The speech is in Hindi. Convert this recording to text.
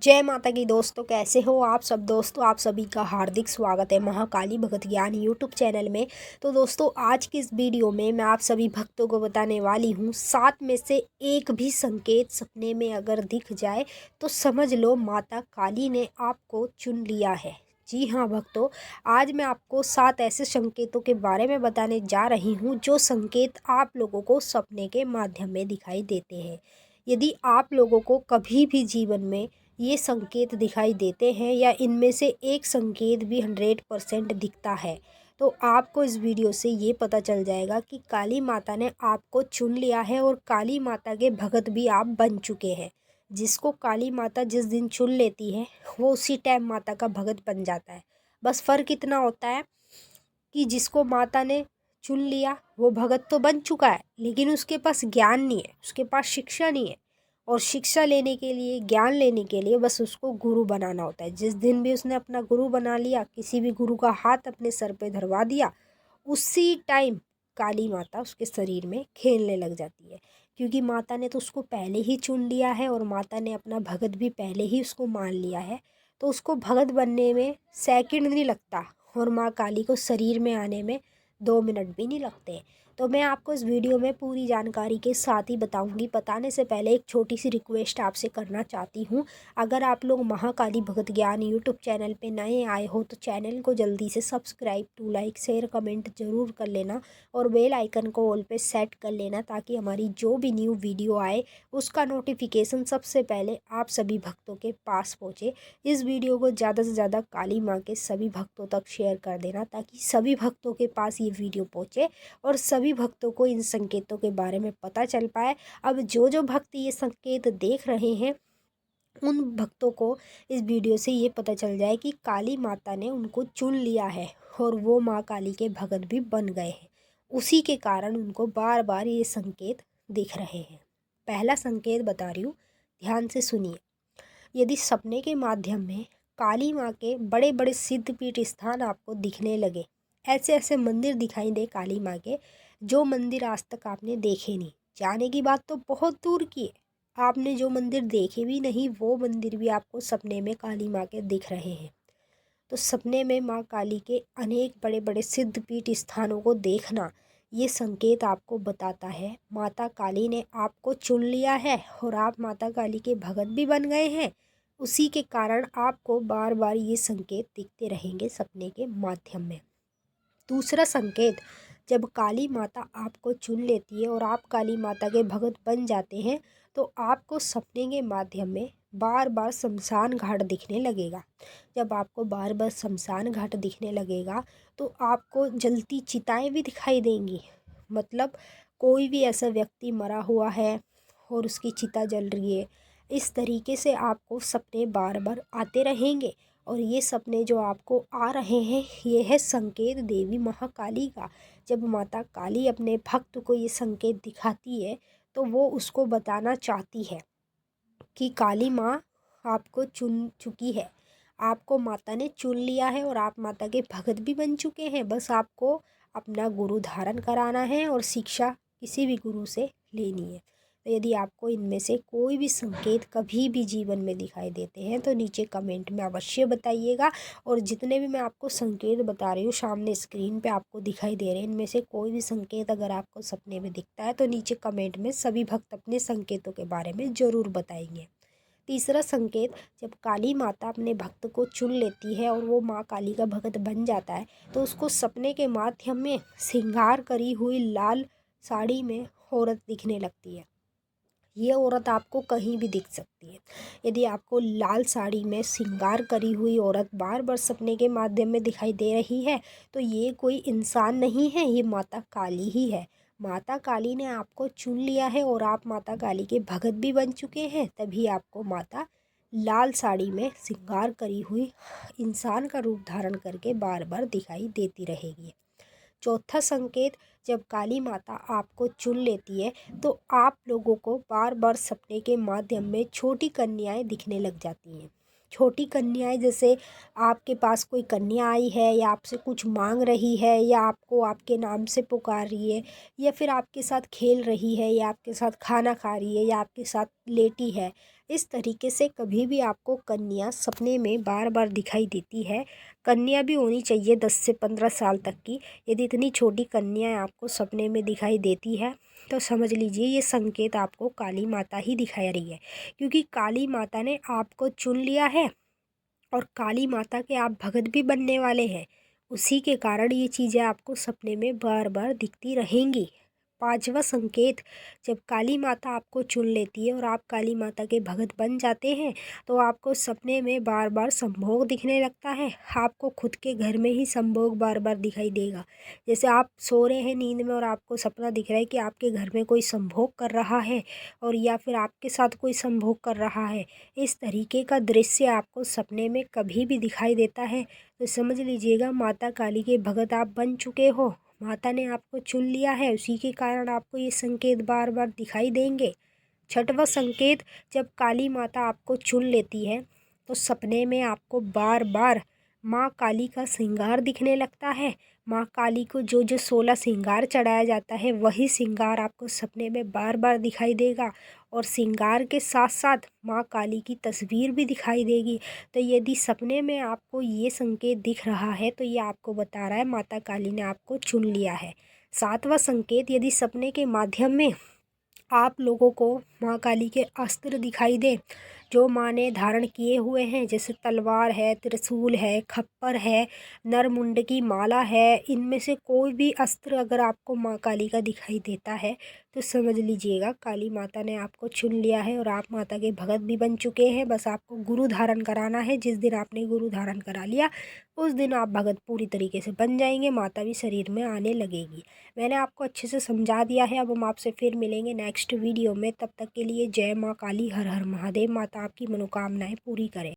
जय माता की दोस्तों, कैसे हो आप सब। दोस्तों आप सभी का हार्दिक स्वागत है महाकाली भगत ज्ञान यूट्यूब चैनल में। तो दोस्तों आज की इस वीडियो में मैं आप सभी भक्तों को बताने वाली हूँ 7 में से एक भी संकेत सपने में अगर दिख जाए तो समझ लो माता काली ने आपको चुन लिया है। जी हाँ भक्तों, आज मैं आपको 7 ऐसे संकेतों के बारे में बताने जा रही हूँ जो संकेत आप लोगों को सपने के माध्यम में दिखाई देते हैं। यदि आप लोगों को कभी भी जीवन में ये संकेत दिखाई देते हैं या इनमें से एक संकेत भी 100% दिखता है तो आपको इस वीडियो से ये पता चल जाएगा कि काली माता ने आपको चुन लिया है और काली माता के भगत भी आप बन चुके हैं। जिसको काली माता जिस दिन चुन लेती है वो उसी टाइम माता का भगत बन जाता है। बस फ़र्क इतना होता है कि जिसको माता ने चुन लिया वो भगत तो बन चुका है, लेकिन उसके पास ज्ञान नहीं है, उसके पास शिक्षा नहीं है। और शिक्षा लेने के लिए, ज्ञान लेने के लिए बस उसको गुरु बनाना होता है। जिस दिन भी उसने अपना गुरु बना लिया, किसी भी गुरु का हाथ अपने सर पे धरवा दिया, उसी टाइम काली माता उसके शरीर में खेलने लग जाती है। क्योंकि माता ने तो उसको पहले ही चुन लिया है और माता ने अपना भगत भी पहले ही उसको मान लिया है। तो उसको भगत बनने में सेकंड नहीं लगता और माँ काली को शरीर में आने में 2 मिनट भी नहीं लगते। तो मैं आपको इस वीडियो में पूरी जानकारी के साथ ही बताऊंगी। बताने से पहले एक छोटी सी रिक्वेस्ट आपसे करना चाहती हूँ। अगर आप लोग महाकाली भगत ज्ञान यूट्यूब चैनल पे नए आए हो तो चैनल को जल्दी से subscribe to like share comment ज़रूर कर लेना और बेल आइकन को ऑल पे सेट कर लेना ताकि हमारी जो भी न्यू वीडियो आए उसका नोटिफिकेशन सबसे पहले आप सभी भक्तों के पास पहुँचे। इस वीडियो को ज़्यादा से ज़्यादा काली माँ के सभी भक्तों तक शेयर कर देना ताकि सभी भक्तों के पास ये वीडियो पहुँचे और सभी भक्तों को इन संकेतों के बारे में पता चल पाए। अब जो जो भक्त ये संकेत देख रहे हैं उन भक्तों को इस वीडियो से ये पता चल जाए कि काली माता ने उनको चुन लिया है और वो माँ काली के भगत भी बन गए हैं। उसी के कारण उनको बार बार ये संकेत दिख रहे हैं। पहला संकेत बता रही हूँ, ध्यान से सुनिए। यदि सपने के माध्यम में काली माँ के बड़े बड़े सिद्धपीठ स्थान आपको दिखने लगे, ऐसे ऐसे मंदिर दिखाई दे काली माँ के जो मंदिर आज तक आपने देखे नहीं, जाने की बात तो बहुत दूर की है, आपने जो मंदिर देखे भी नहीं वो मंदिर भी आपको सपने में काली माँ के दिख रहे हैं। तो सपने में माँ काली के अनेक बड़े बड़े सिद्धपीठ स्थानों को देखना ये संकेत आपको बताता है माता काली ने आपको चुन लिया है और आप माता काली के भगत भी बन गए हैं। उसी के कारण आपको बार बार ये संकेत दिखते रहेंगे सपने के माध्यम में। दूसरा संकेत, जब काली माता आपको चुन लेती है और आप काली माता के भगत बन जाते हैं तो आपको सपने के माध्यम में बार बार शमशान घाट दिखने लगेगा। जब आपको बार बार शमशान घाट दिखने लगेगा तो आपको जलती चिताएं भी दिखाई देंगी। मतलब कोई भी ऐसा व्यक्ति मरा हुआ है और उसकी चिता जल रही है, इस तरीके से आपको सपने बार बार आते रहेंगे। और ये सपने जो आपको आ रहे हैं ये है संकेत देवी महाकाली का। जब माता काली अपने भक्त को ये संकेत दिखाती है तो वो उसको बताना चाहती है कि काली माँ आपको चुन चुकी है, आपको माता ने चुन लिया है और आप माता के भगत भी बन चुके हैं। बस आपको अपना गुरु धारण कराना है और शिक्षा किसी भी गुरु से लेनी है। तो यदि आपको इनमें से कोई भी संकेत कभी भी जीवन में दिखाई देते हैं तो नीचे कमेंट में अवश्य बताइएगा। और जितने भी मैं आपको संकेत बता रही हूँ सामने स्क्रीन पे आपको दिखाई दे रहे हैं, इनमें से कोई भी संकेत अगर आपको सपने में दिखता है तो नीचे कमेंट में सभी भक्त अपने संकेतों के बारे में ज़रूर बताएंगे। तीसरा संकेत, जब काली माता अपने भक्त को चुन लेती है और वो माँ काली का भक्त बन जाता है तो उसको सपने के माध्यम में श्रृंगार करी हुई लाल साड़ी में औरत दिखने लगती है। ये औरत आपको कहीं भी दिख सकती है। यदि आपको लाल साड़ी में श्रृंगार करी हुई औरत बार बार सपने के माध्यम में दिखाई दे रही है तो ये कोई इंसान नहीं है, ये माता काली ही है। माता काली ने आपको चुन लिया है और आप माता काली के भगत भी बन चुके हैं, तभी आपको माता लाल साड़ी में श्रृंगार करी हुई इंसान का रूप धारण करके बार बार दिखाई देती रहेगी। चौथा संकेत, जब काली माता आपको चुन लेती है तो आप लोगों को बार बार सपने के माध्यम में छोटी कन्याएं दिखने लग जाती हैं। छोटी कन्याएं, जैसे आपके पास कोई कन्या आई है या आपसे कुछ मांग रही है या आपको आपके नाम से पुकार रही है या फिर आपके साथ खेल रही है या आपके साथ खाना खा रही है या आपके साथ लेटी है, इस तरीके से कभी भी आपको कन्या सपने में बार बार दिखाई देती है। कन्या भी होनी चाहिए 10 से 15 साल तक की। यदि इतनी छोटी कन्या आपको सपने में दिखाई देती है तो समझ लीजिए ये संकेत आपको काली माता ही दिखा रही है, क्योंकि काली माता ने आपको चुन लिया है और काली माता के आप भगत भी बनने वाले हैं। उसी के कारण ये चीज़ें आपको सपने में बार बार दिखती रहेंगी। पांचवा संकेत, जब काली माता आपको चुन लेती है और आप काली माता के भगत बन जाते हैं तो आपको सपने में बार बार संभोग दिखने लगता है। आपको खुद के घर में ही संभोग बार बार दिखाई देगा। जैसे आप सो रहे हैं नींद में और आपको सपना दिख रहा है कि आपके घर में कोई संभोग कर रहा है और या फिर आपके साथ कोई संभोग कर रहा है। इस तरीके का दृश्य आपको सपने में कभी भी दिखाई देता है तो समझ लीजिएगा माता काली के भगत आप बन चुके हो। माता ने आपको चुन लिया है, उसी के कारण आपको ये संकेत बार बार दिखाई देंगे। छठवां संकेत, जब काली माता आपको चुन लेती है तो सपने में आपको बार बार माँ काली का श्रृंगार दिखने लगता है। माँ काली को जो जो 16 श्रृंगार चढ़ाया जाता है वही श्रृंगार आपको सपने में बार बार दिखाई देगा और श्रृंगार के साथ साथ माँ काली की तस्वीर भी दिखाई देगी। तो यदि सपने में आपको ये संकेत दिख रहा है तो ये आपको बता रहा है माता काली ने आपको चुन लिया है। सातवां संकेत, यदि सपने के माध्यम में आप लोगों को माँ काली के अस्त्र दिखाई दे जो माँ ने धारण किए हुए हैं, जैसे तलवार है, त्रिशूल है, खप्पर है, नरमुंड की माला है, इनमें से कोई भी अस्त्र अगर आपको माँ काली का दिखाई देता है तो समझ लीजिएगा काली माता ने आपको चुन लिया है और आप माता के भगत भी बन चुके हैं। बस आपको गुरु धारण कराना है। जिस दिन आपने गुरु धारण करा लिया उस दिन आप भगत पूरी तरीके से बन जाएंगे, माता भी शरीर में आने लगेगी। मैंने आपको अच्छे से समझा दिया है। अब हम आपसे फिर मिलेंगे नेक्स्ट वीडियो में। तब तक के लिए जय माँ काली, हर हर महादेव। माता आपकी मनोकामनाएं पूरी करे।